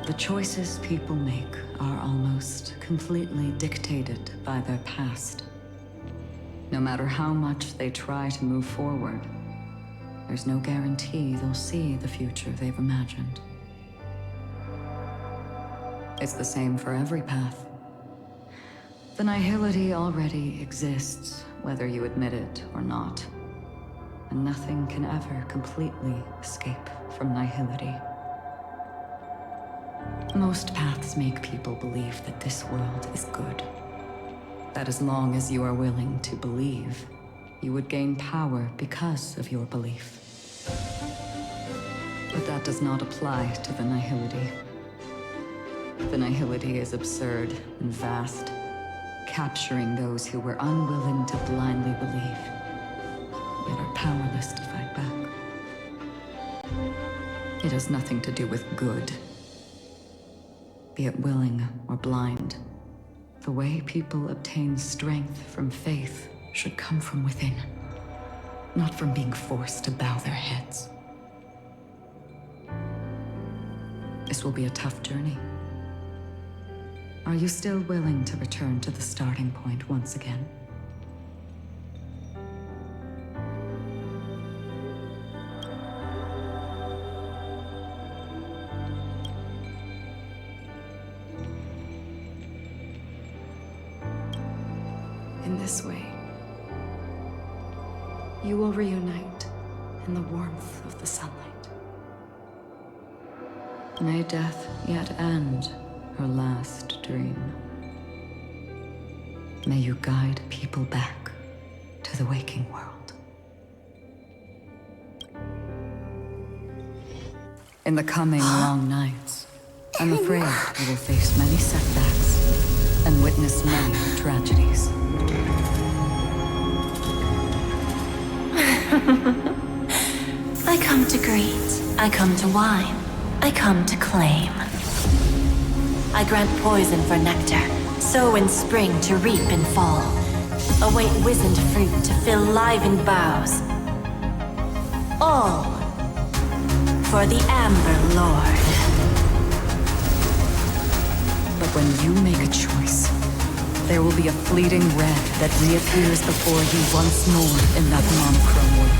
The choices people make are almost completely dictated by their past. No matter how much they try to move forward, there's no guarantee they'll see the future they've imagined. It's the same for every path. The nihility already exists, whether you admit it or not. And nothing can ever completely escape from nihility. Most paths make people believe that this world is good. That as long as you are willing to believe, you would gain power because of your belief. But that does not apply to the nihility. The nihility is absurd and vast, capturing those who were unwilling to blindly believe, yet are powerless to fight back. It has nothing to do with good. Be it willing or blind, the way people obtain strength from faith should come from within, not from being forced to bow their heads. This will be a tough journey. Are you still willing to return to the starting point once again? In this way, you will reunite in the warmth of the sunlight. May death yet end her last dream. May you guide people back to the waking world. In the coming long nights, I'm afraid you will face many setbacks and witness many tragedies. I come to greet, I come to whine, I come to claim. I grant poison for nectar, sow in spring to reap in fall. Await wizened fruit to fill livened boughs. All for the Amber Lord. But when you make a choice, there will be a fleeting red that reappears before you once more in that monochrome world.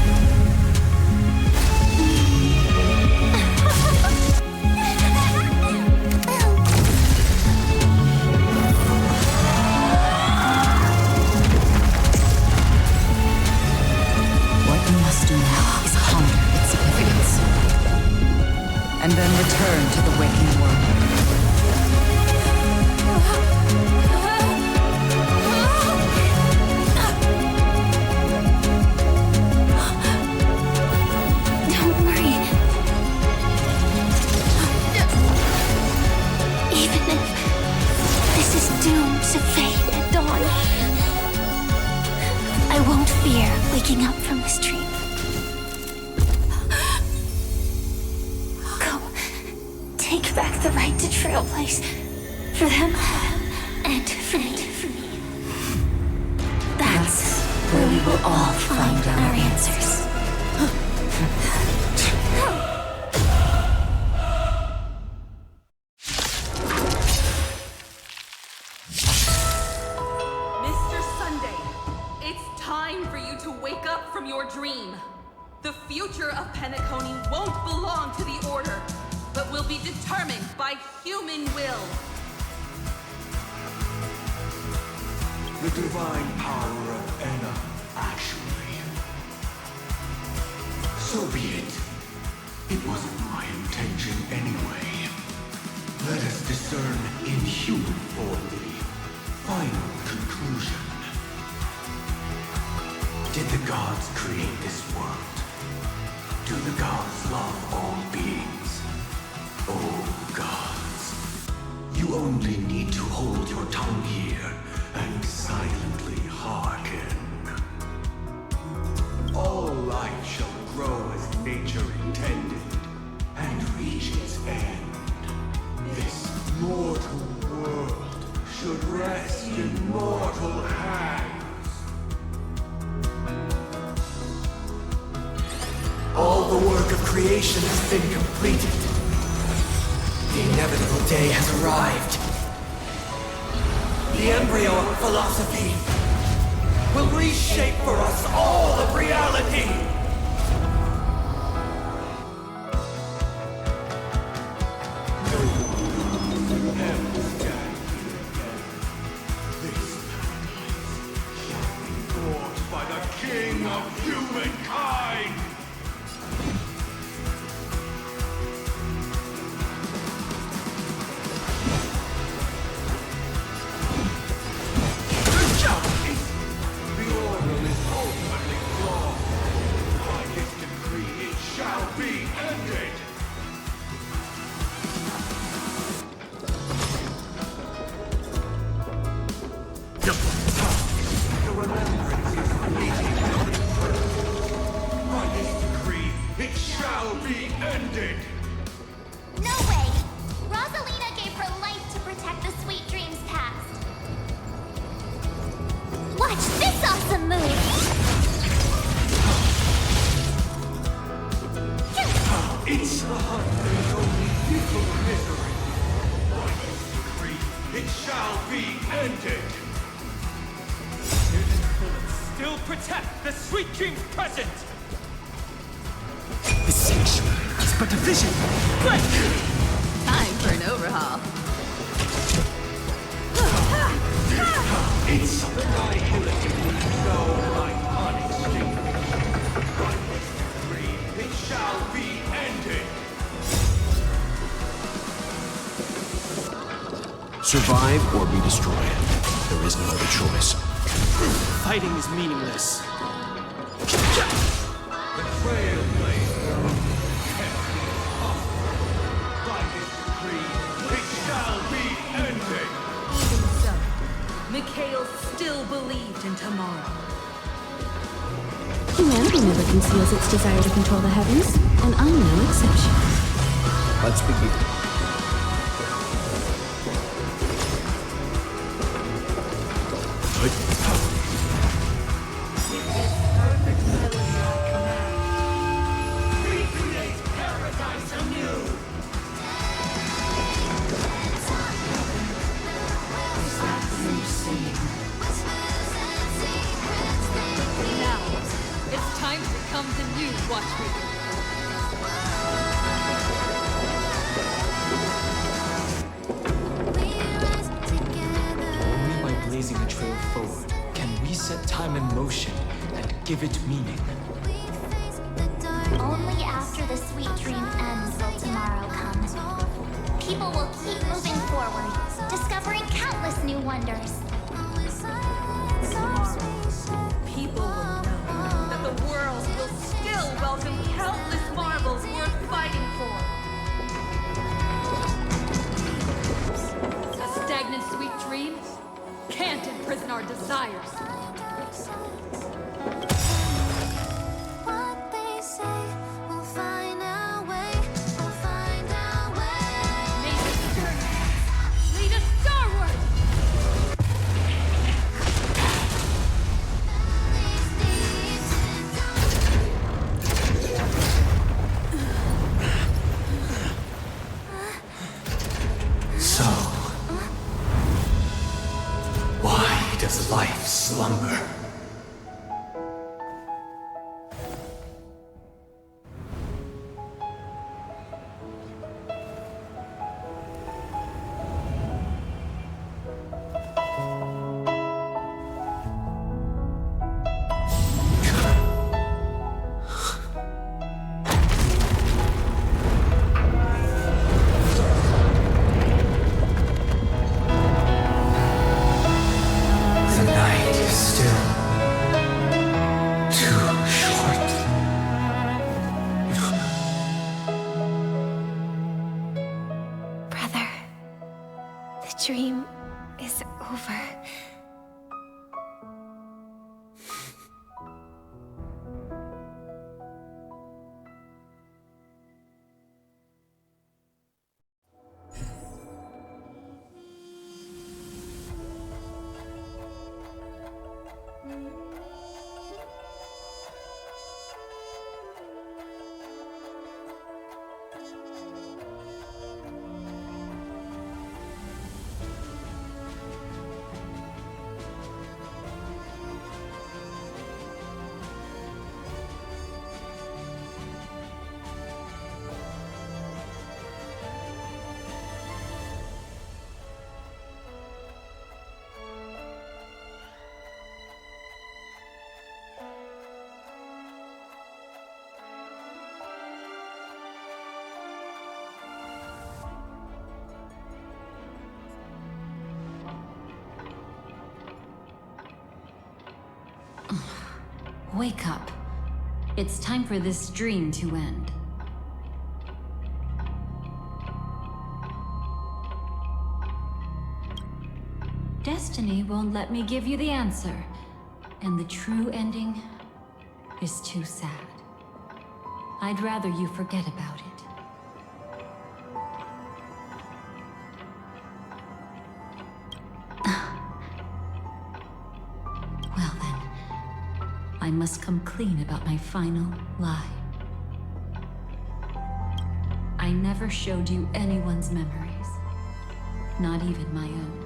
What you must do now is ponder its significance, and then return to the waking world. Waking up from this dream. Go. Take back the right to Trailblaze. For them, and for me. That's where we will all find our answers. The future of Penacony won't belong to the Order, but will be determined by human will. The divine power of Enna, actually. So be it. It wasn't my intention anyway. Let us discern in human form the final conclusion. Did the gods create this world? Do the gods love all beings? Oh, gods. You only need to hold your tongue here and silently hearken. All life shall grow as nature intended and reach its end. This mortal world should rest in mortal hands. All the work of creation has been completed. The inevitable day has arrived. The embryo of philosophy will reshape for us all of reality. No one will ever stand here again. This paradise shall be bought by the king of humankind. The order is ultimately flawed. By his decree, it shall be ended. The remembrance is fleeting. By his decree, it shall be ended. No way! Rosalina gave her life to protect the Sweet Dreams past. Watch this awesome move! It's the hunt that is only little misery. By his decree, it shall be ended. Still protect the Sweet Dreams present! The sanctuary is but a vision. Break! Time for an overhaul. It's annihilation with no light honesty. By his decree, it shall be ended. Survive or be destroyed. There is no other choice. Fighting is meaningless. The Trailblaze can't be impossible. By his decree, it shall be ended. Even so, Mikhail still believed in tomorrow. Humanity never conceals its desire to control the heavens, and I'm no exception. Let's begin. Recreate paradise anew. Now, it's time to come the new Watchmaker. Only by blazing a trail forward can we set time in motion and give it meaning. Only after the Sweet Dream ends will tomorrow come. People will keep moving forward, discovering countless new wonders. People will know that the world will still welcome countless marvels worth fighting for. A stagnant Sweet Dream can't imprison our desires. What they say, we'll find our way, we'll find our way. May the journey lead us starward! dream is over. Wake up. It's time for this dream to end. Destiny won't let me give you the answer, and the true ending is too sad. I'd rather you forget about it. Well then, I must come clean about my final lie. I never showed you anyone's memories, not even my own.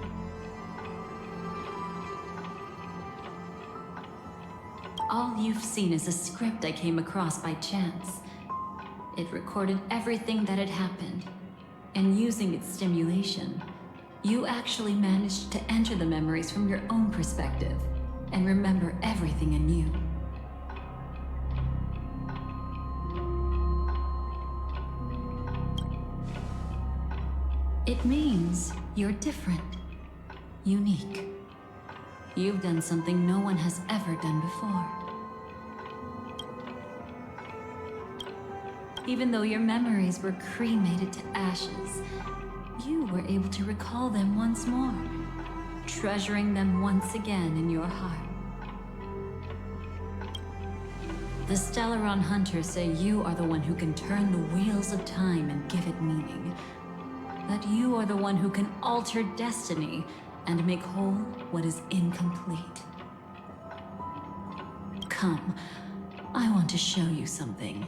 All you've seen is a script I came across by chance. It recorded everything that had happened, and using its stimulation, you actually managed to enter the memories from your own perspective and remember everything anew. It means you're different, unique. You've done something no one has ever done before. Even though your memories were cremated to ashes, you were able to recall them once more, treasuring them once again in your heart. The Stellaron Hunters say you are the one who can turn the wheels of time and give it meaning. That you are the one who can alter destiny and make whole what is incomplete. Come, I want to show you something.